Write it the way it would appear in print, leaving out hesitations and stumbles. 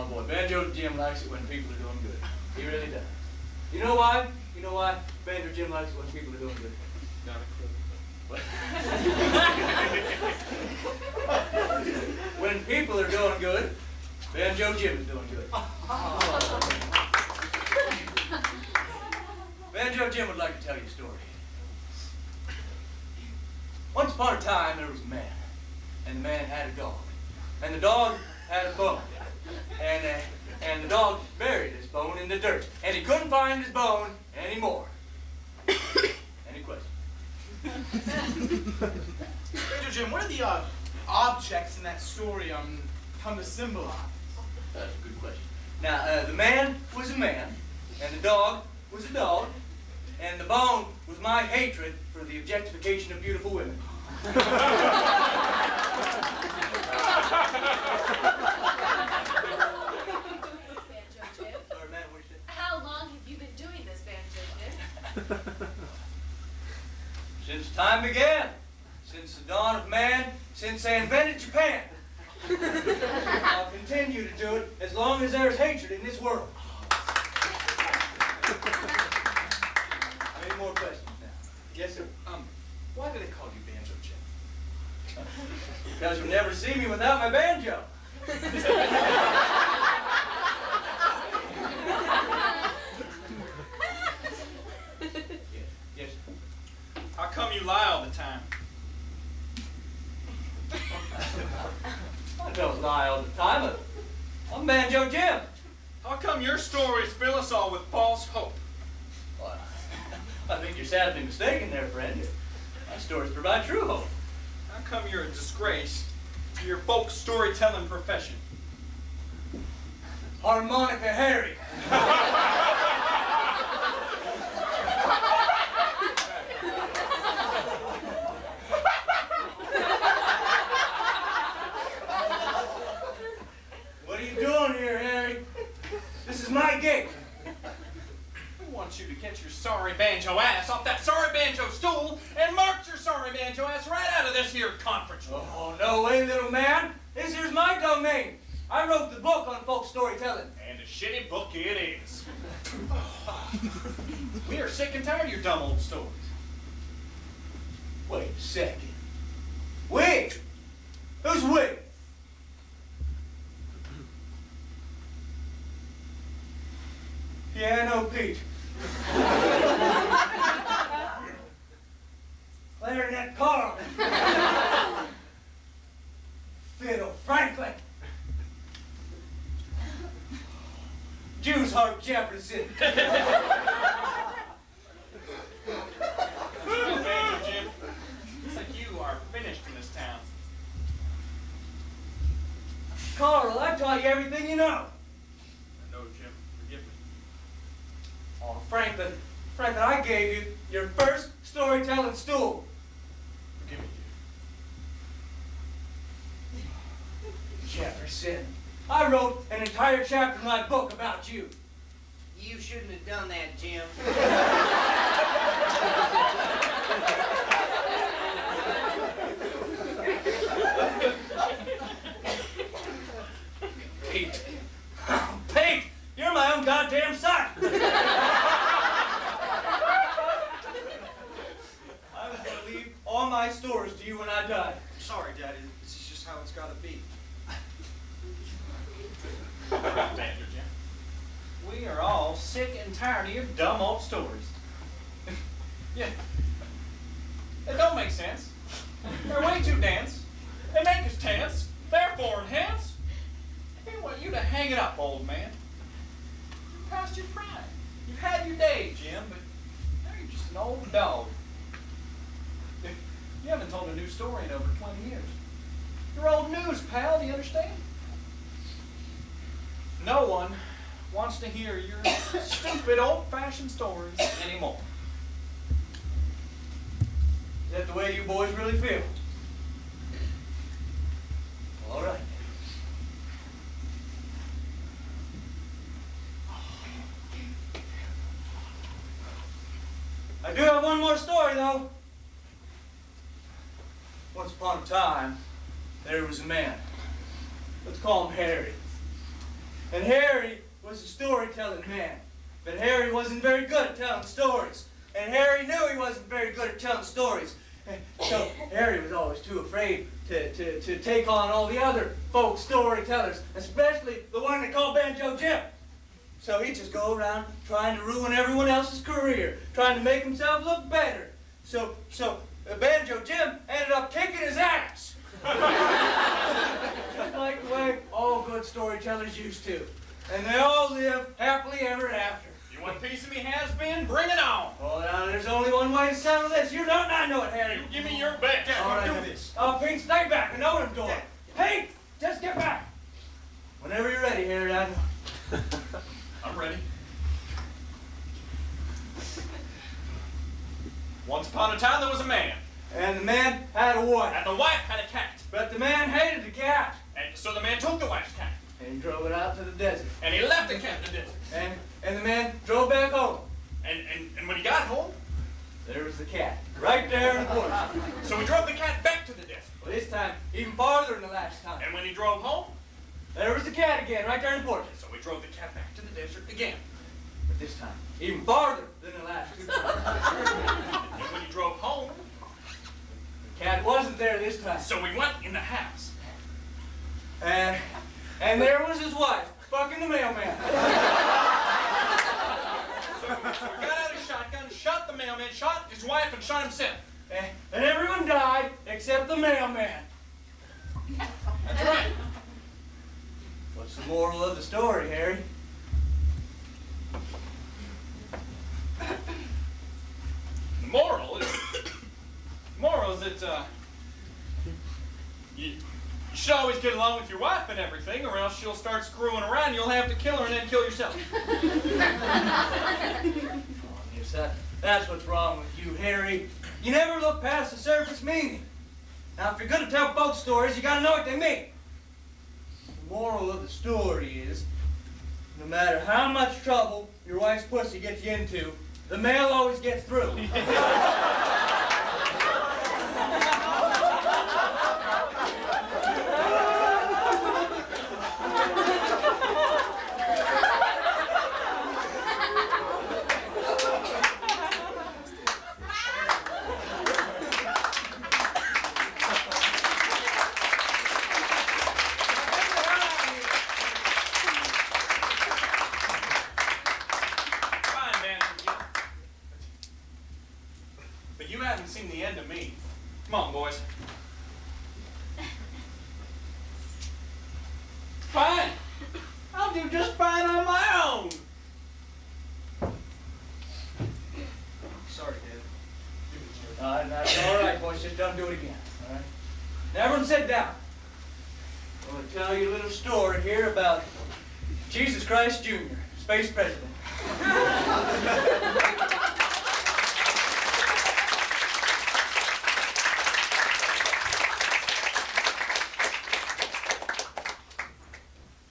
boy, Banjo Jim likes it when people are doing good. He really does. You know why? You know why Banjo Jim likes it when people are doing good? Not a clue. When people are doing good, Banjo Jim is doing good. Banjo Jim would like to tell you a story. Once upon a time, there was a man, and the man had a dog, and the dog had a bone, and the dog buried his bone in the dirt, and he couldn't find his bone anymore. Any questions? Banjo Jim, what are the objects in that story come to symbolize? That's a good question. Now, the man was a man, and the dog was a dog, and the bone was my hatred for the objectification of beautiful women. Banjo Jim, Sorry, man, what did you say? how long have you been doing this, Banjo Jim? Since time began, since the dawn of man, since they invented Japan. I'll continue to do it as long as there is hatred in this world. Any more questions now? Yes, sir. Why do they call you Banjo Jim? Because you'll never see me without my banjo. Yes. How come you lie all the time? I don't lie all the time. I'm Banjo Jim. How come your stories fill us all with false hope? Well, I think you're sadly mistaken there, friend. My stories provide true hope. How come you're a disgrace to your folk storytelling profession? Harmonica Harry. What are you doing here, Harry? This is my gig. We want you to get your sorry banjo ass off that sorry banjo stool and march your sorry banjo ass right out of this here conference room. Oh, no way, little man. This here's my domain. I wrote the book on folk storytelling. And a shitty book it is. We are sick and tired of your dumb old stories. Wait a second. We? Who's we? Piano Pete. Clarinet Carl. Fiddle Franklin. Jew's Harp Jefferson. Well, Banjo Jim, looks like you are finished in this town. Carl, I taught you everything you know. I know, Jim. Forgive me. Oh, Franklin, I gave you your first storytelling stool. Forgive me, Jefferson, I wrote an entire chapter in my book about you. You shouldn't have done that, Jim. Pete. Pete, you're my own goddamn son. I was going to leave all my stories to you when I die. Sorry, Daddy. This is just how it's got to be. All right, Banjo Jim. We are all sick and tired of your dumb old stories. Yeah. It don't make sense. They're way too dense. They make us tense. They're foreign hence. We want you to hang it up, old man. You're past your prime. You've had your day, Jim, but now you're just an old dog. You haven't told a new story in over 20 years. You're old news, pal, do you understand? No one wants to hear your stupid old-fashioned stories anymore. Is that the way you boys really feel? All right. I do have one more story, though. Once upon a time, there was a man. Let's call him Harry. And Harry was a storytelling man. But Harry wasn't very good at telling stories. And Harry knew he wasn't very good at telling stories. So Harry was always too afraid to take on all the other folk storytellers, especially the one they call Banjo Jim. So he'd just go around trying to ruin everyone else's career, trying to make himself look better. So Banjo Jim ended up kicking his ass. Just like the way all good storytellers used to. And they all live happily ever after. You want a piece of me, has-been? Bring it on. Oh, now there's only one way to settle this. You don't I know it, Harry. You give me your best. All right, do this. Oh, Pete, stay back. I know what I'm doing. Pete, just get back. Whenever you're ready, Harry, I know. I'm ready. Once upon a time, there was a man. And the man had a wife. And the wife had a cat. But the man hated the cat. And so the man took the wife's cat. And he drove it out to the desert. And he left the cat in the desert. And the man drove back home. And when he got home, There was the cat, right there in the bush. so he drove the cat back to the desert. Well, this time, even farther than the last time. And when he drove home, There was the cat again, right there in the bush. so he drove the cat back to the desert again. But this time, even farther than the last two times. And when he drove home, The cat wasn't there this time. so we went in the house. And there was his wife, fucking the mailman. So he got out his shotgun, shot the mailman, shot his wife, and shot himself. And everyone died except the mailman. That's right. What's the moral of the story, Harry? The moral is that you should always get along with your wife and everything, or else she'll start screwing around. You'll have to kill her and then kill yourself. Yes, that's what's wrong with you, Harry. You never look past the surface meaning. Now, if you're going to tell folks stories, you got to know what they mean. The moral of the story is, no matter how much trouble your wife's pussy gets you into, the mail always gets through. Fine, Banjo Jim. But you haven't seen the end of me. Come on, boys. Fine. I'll do just fine on my own. Sorry, Dad. That's all right, boys. Just don't do it again. All right? Now, everyone sit down. I'm going to tell you a little story here about Jesus Christ Jr., space president.